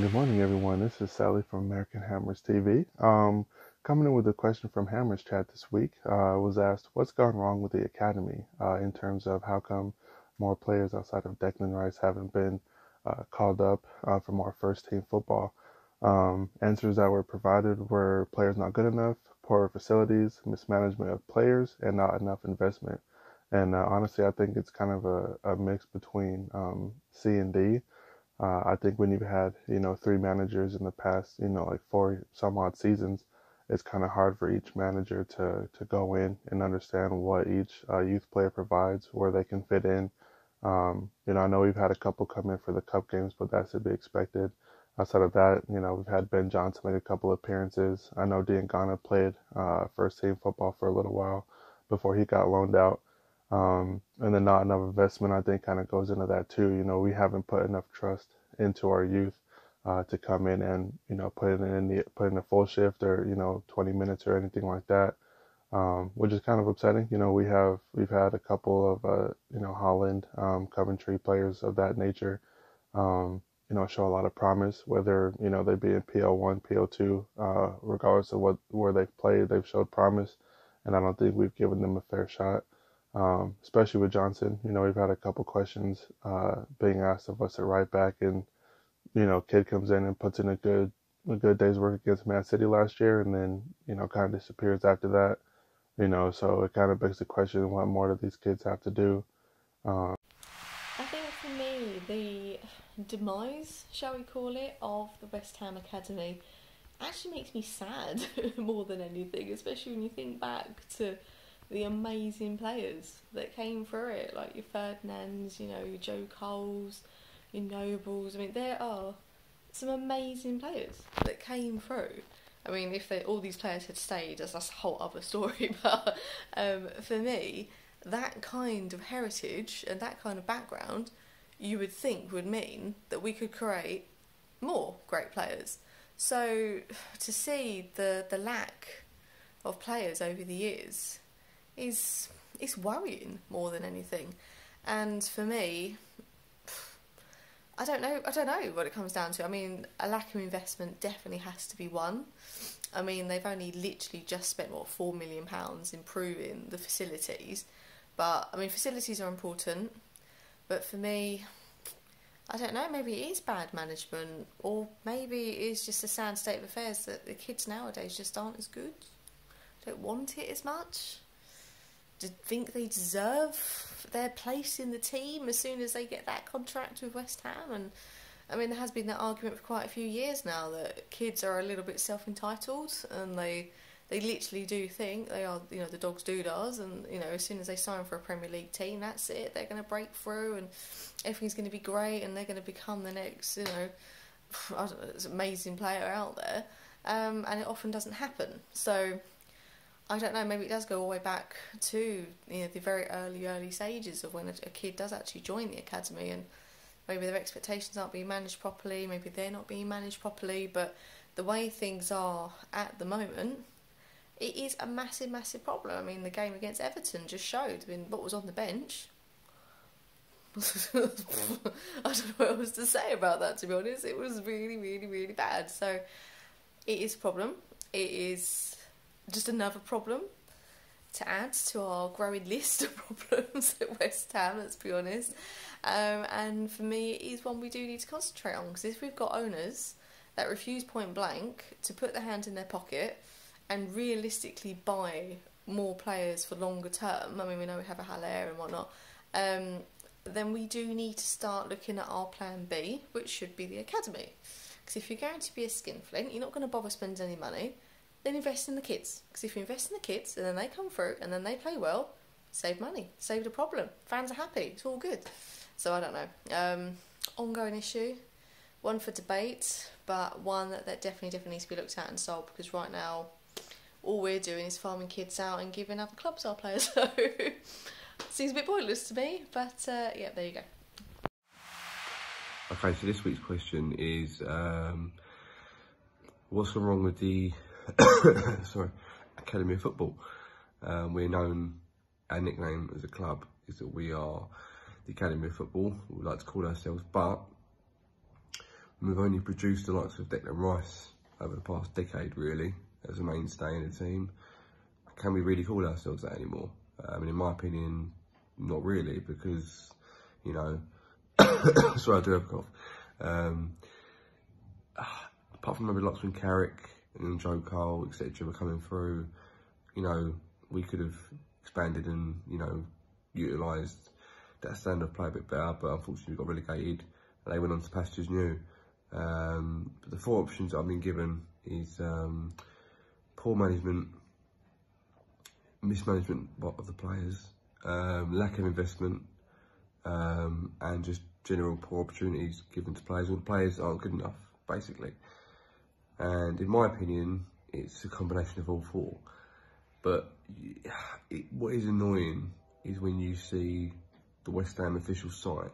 Good morning, everyone. This is Sally from American Hammers TV. Coming in with a question from Hammers Chat this week. Was asked, what's gone wrong with the academy in terms of how come more players outside of Declan Rice haven't been called up for more first-team football? Answers that were provided were players not good enough, poor facilities, mismanagement of players, and not enough investment. And honestly, I think it's kind of a mix between C and D. I think when you've had, three managers in the past, like four some odd seasons, it's kind of hard for each manager to go in and understand what each youth player provides, where they can fit in. I know we've had a couple come in for the cup games, but that's to be expected. Outside of that, we've had Ben Johnson make a couple appearances. I know Diangana played first team football for a little while before he got loaned out. And then not enough investment, I think, kind of goes into that too. We haven't put enough trust into our youth to come in and put in a full shift or 20 minutes or anything like that, which is kind of upsetting. We've had a couple of Holland, Coventry players of that nature, show a lot of promise, whether they be in PL1, PL2, regardless of where they've played, they've showed promise, and I don't think we've given them a fair shot. Especially with Johnson, we've had a couple questions being asked of us at right back, and kid comes in and puts in a good day's work against Man City last year, and then kind of disappears after that. So it kind of begs the question: what more do these kids have to do? I think for me, the demise, shall we call it, of the West Ham Academy actually makes me sad more than anything, especially when you think back to the amazing players that came through it, like your Ferdinands, your Joe Coles, your Nobles. I mean, there are some amazing players that came through. I mean, if all these players had stayed, that's a whole other story. But for me, that kind of heritage and that kind of background, you would think would mean that we could create more great players. So to see the lack of players over the years is worrying more than anything. And for me, I don't know what it comes down to. I mean, a lack of investment definitely has to be one. I mean, they've only literally just spent £4 million improving the facilities, but I mean, facilities are important, but for me, I don't know, maybe it is bad management, or maybe it is just a sad state of affairs that the kids nowadays just aren't as good, don't want it as much, think they deserve their place in the team as soon as they get that contract with West Ham. And I mean, there has been that argument for quite a few years now that kids are a little bit self-entitled, and they literally do think they are, the dog's doodahs, and as soon as they sign for a Premier League team, that's it, they're going to break through and everything's going to be great and they're going to become the next amazing player out there, and it often doesn't happen. So I don't know, maybe it does go all the way back to the very early stages of when a kid does actually join the academy, and maybe their expectations aren't being managed properly, maybe they're not being managed properly, but the way things are at the moment, it is a massive, massive problem. I mean, the game against Everton just showed, what was on the bench. I don't know what else to say about that, to be honest. It was really, really, really bad. So it is a problem. It is just another problem to add to our growing list of problems at West Ham, let's be honest. And for me, it is one we do need to concentrate on, because if we've got owners that refuse point blank to put their hand in their pocket and realistically buy more players for longer term, I mean, we know we have a Haller and whatnot, then we do need to start looking at our plan B, which should be the academy. Because if you're going to be a skinflint, you're not going to bother spending any money, then invest in the kids. Because if you invest in the kids and then they come through and then they play well, save money, save the problem. Fans are happy, it's all good. So I don't know. Ongoing issue, one for debate, but one that definitely needs to be looked at and solved, because right now all we're doing is farming kids out and giving other clubs our players. So seems a bit pointless to me, but yeah, there you go. Okay, so this week's question is, what's gone wrong with the Academy of Football? We're known, our nickname as a club is that we are the Academy of Football, we like to call ourselves, but We've only produced the likes of Declan Rice over the past decade, really, as a mainstay in the team. Can we really call ourselves that anymore? I mean, in my opinion, not really, because, you know, sorry, I do have a cough. Apart from maybe Loxman Carrick and Joe Cole, etc., were coming through, you know, we could have expanded and, you know, utilised that standard of play a bit better, but unfortunately we got relegated and they went on to pastures new. But the 4 options that I've been given is poor management, mismanagement of the players, lack of investment, and just general poor opportunities given to players. All the players aren't good enough, basically. And in my opinion, it's a combination of all 4. But what is annoying is when you see the West Ham official site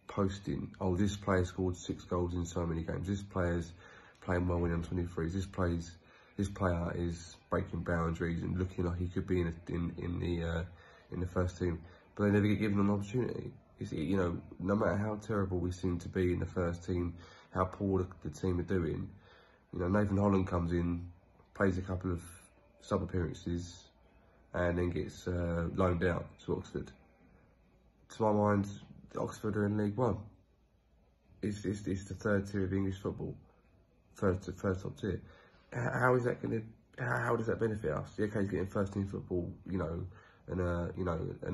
posting, oh, this player scored 6 goals in so many games, this player's playing well in under-23s, this player is breaking boundaries and looking like he could be in the first team, but they never get given an opportunity. You know, no matter how terrible we seem to be in the first team, how poor the team are doing, you know, Nathan Holland comes in, plays a couple of sub appearances, and then gets loaned out to Oxford. To my mind, Oxford are in League One. It's the 3rd tier of English football, first top tier. How is that going to? How does that benefit us? Yeah, okay, he's getting first team football, you know, in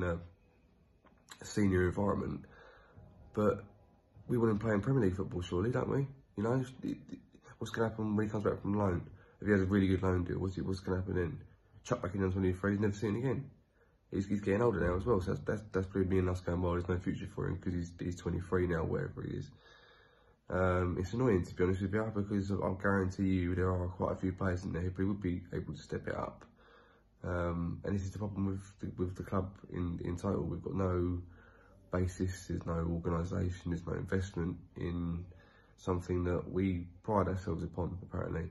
a senior environment, but we want him playing Premier League football, surely, don't we? You know, what's going to happen when he comes back from loan? If he has a really good loan deal, what's going to happen then? Chuck back in on 23, he's never seen it again. He's getting older now as well, so that's probably me and us going, well, there's no future for him because he's 23 now, whatever he is. It's annoying, to be honest with you, because I'll guarantee you there are quite a few players in there who would be able to step it up. And this is the problem with the club in total. We've got no basis, there's no organisation, there's no investment in something that we pride ourselves upon, apparently.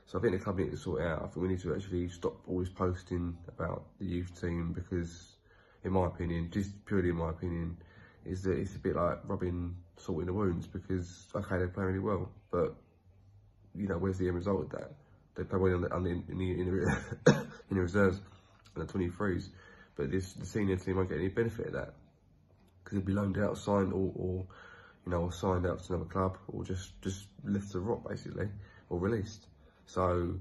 So I think the club needs to sort it out. I think we need to actually stop always posting about the youth team because, in my opinion, just purely in my opinion, is that it's a bit like rubbing salt in the wounds because, okay, they play really well, but, you know, where's the end result of that? They play well in the reserves and the 23s, but the senior team won't get any benefit of that because they'll be loaned out, signed, or you know, or signed out to another club, or just left to rot basically, or released. So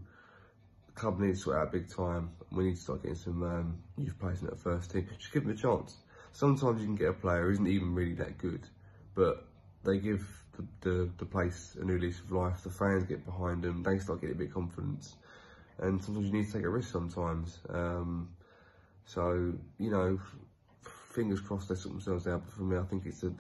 the club needs to sort out big time. We need to start getting some youth players in that first team. Just give them a chance. Sometimes you can get a player who isn't even really that good, but they give the place a new lease of life. The fans get behind them. They start getting a bit of confidence, and sometimes you need to take a risk. Sometimes, so you know, fingers crossed they sort themselves out. But for me, I think it's a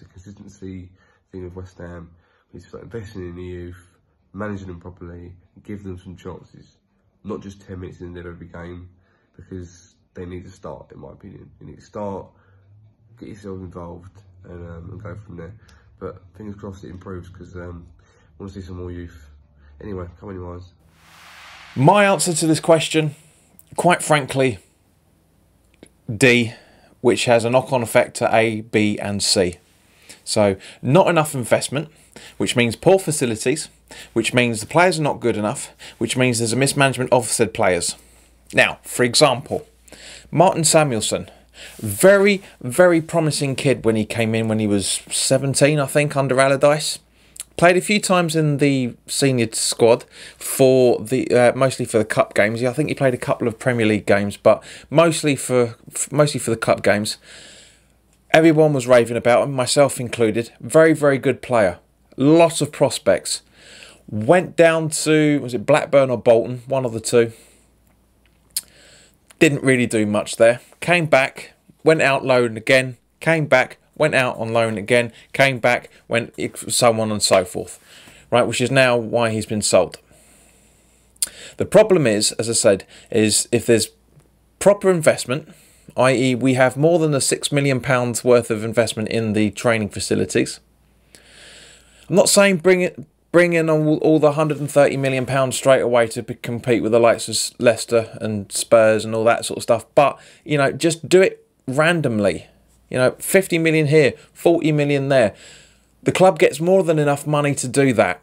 consistency thing with West Ham. We need to start investing in the youth, managing them properly, give them some chances, not just 10 minutes in there every game, because they need to start, in my opinion. You need to start, get yourself involved, and go from there. But fingers crossed it improves, because I want to see some more youth. Anyway, come on, you guys. My answer to this question, quite frankly, D, which has a knock-on effect to A, B and C. So, not enough investment, which means poor facilities, which means the players are not good enough, which means there's a mismanagement of said players. Now, for example, Martin Samuelsson, very, very promising kid when he came in when he was 17, I think, under Allardyce. Played a few times in the senior squad for the mostly for the cup games. I think he played a couple of Premier League games, but mostly for the cup games. Everyone was raving about him, myself included. Very, very good player. Lots of prospects. Went down to, was it Blackburn or Bolton? One of the two. Didn't really do much there. Came back, went out loan again, came back, went out on loan again, came back, went so on and so forth. Right, which is now why he's been sold. The problem is, as I said, is if there's proper investment, i.e. we have more than a £6 million worth of investment in the training facilities. I'm not saying bring in all the £130 million straight away to compete with the likes of Leicester and Spurs and all that sort of stuff, but, you know, just do it randomly. You know, 50 million here, 40 million there. the club gets more than enough money to do that.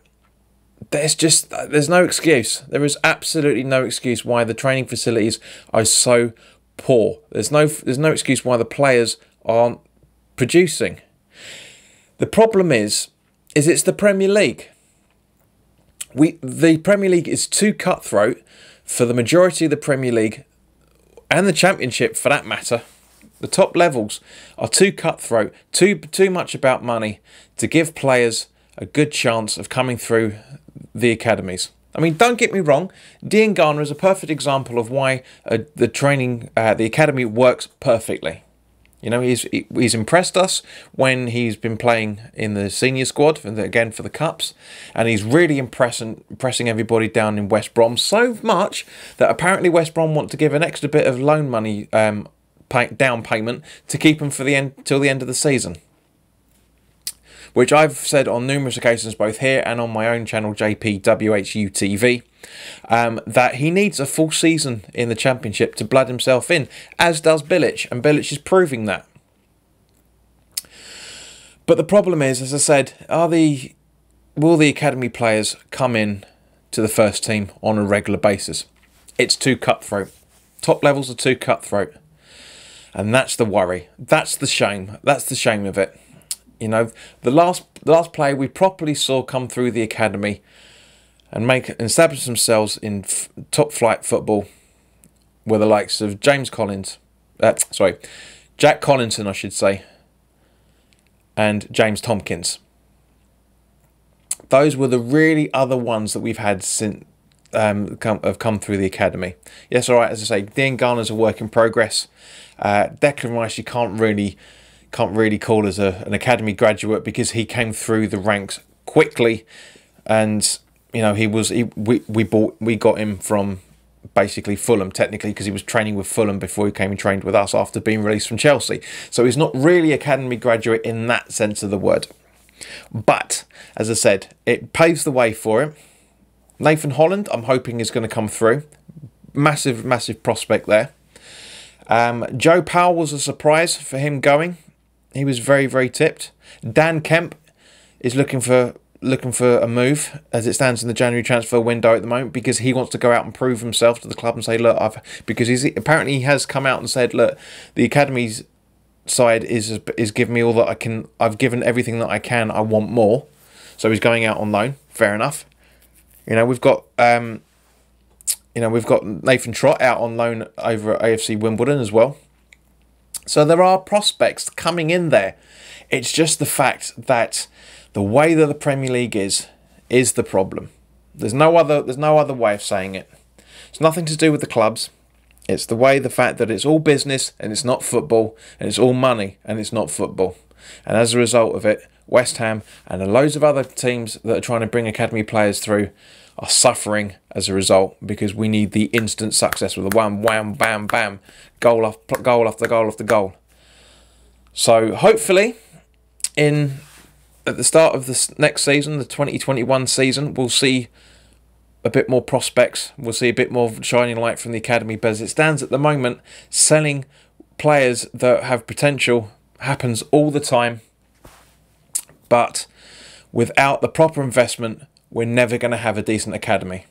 There's no excuse. There is absolutely no excuse why the training facilities are so poor. There's no excuse why the players aren't producing. The problem is it's the Premier League. The Premier League is too cutthroat for the majority of the Premier League and the Championship for that matter. The top levels are too cutthroat, too much about money to give players a good chance of coming through the academies. I mean, don't get me wrong, Diangana is a perfect example of why the academy works perfectly. You know, he's impressed us when he's been playing in the senior squad, again for the Cups, and he's really impressing everybody down in West Brom so much that apparently West Brom want to give an extra bit of loan money down payment to keep him till the end of the season. Which I've said on numerous occasions, both here and on my own channel, JPWHU TV, that he needs a full season in the Championship to blood himself in, as does Bilic, and Bilic is proving that. But the problem is, as I said, will the academy players come in to the first team on a regular basis? It's too cutthroat. Top levels are too cutthroat. And that's the worry. That's the shame. That's the shame of it. You know, the last player we properly saw come through the academy and establish themselves in top flight football were the likes of Jack Collinson, I should say, and James Tompkins. Those were the really other ones that we've had since have come through the academy. Yes, all right. As I say, Diangana's a work in progress. Declan Rice, you can't really call as an academy graduate because he came through the ranks quickly, and you know we got him from basically Fulham technically because he was training with Fulham before he came and trained with us after being released from Chelsea. So he's not really academy graduate in that sense of the word. But as I said, it paves the way for him. Nathan Holland, I'm hoping, is going to come through. Massive prospect there. Joe Powell was a surprise for him going. He was very tipped. Dan Kemp is looking for a move as it stands in the January transfer window at the moment because he wants to go out and prove himself to the club and say, look, because apparently he has come out and said, look, the academy's side is giving me all that I can. I've given everything that I can. I want more. So he's going out on loan. Fair enough. You know, we've got Nathan Trott out on loan over at AFC Wimbledon as well. So there are prospects coming in there. It's just the fact that the way that the Premier League is the problem. There's no other way of saying it. It's nothing to do with the clubs. It's the fact that it's all business and it's not football, and it's all money and it's not football. And as a result of it, West Ham and loads of other teams that are trying to bring academy players through are suffering as a result because we need the instant success with a wham, wham, bam, bam, goal after goal after goal after goal. So hopefully, at the start of this next season, the 2021 season, we'll see a bit more prospects. We'll see a bit more shining light from the academy. But as it stands at the moment, selling players that have potential happens all the time. But without the proper investment, we're never going to have a decent academy.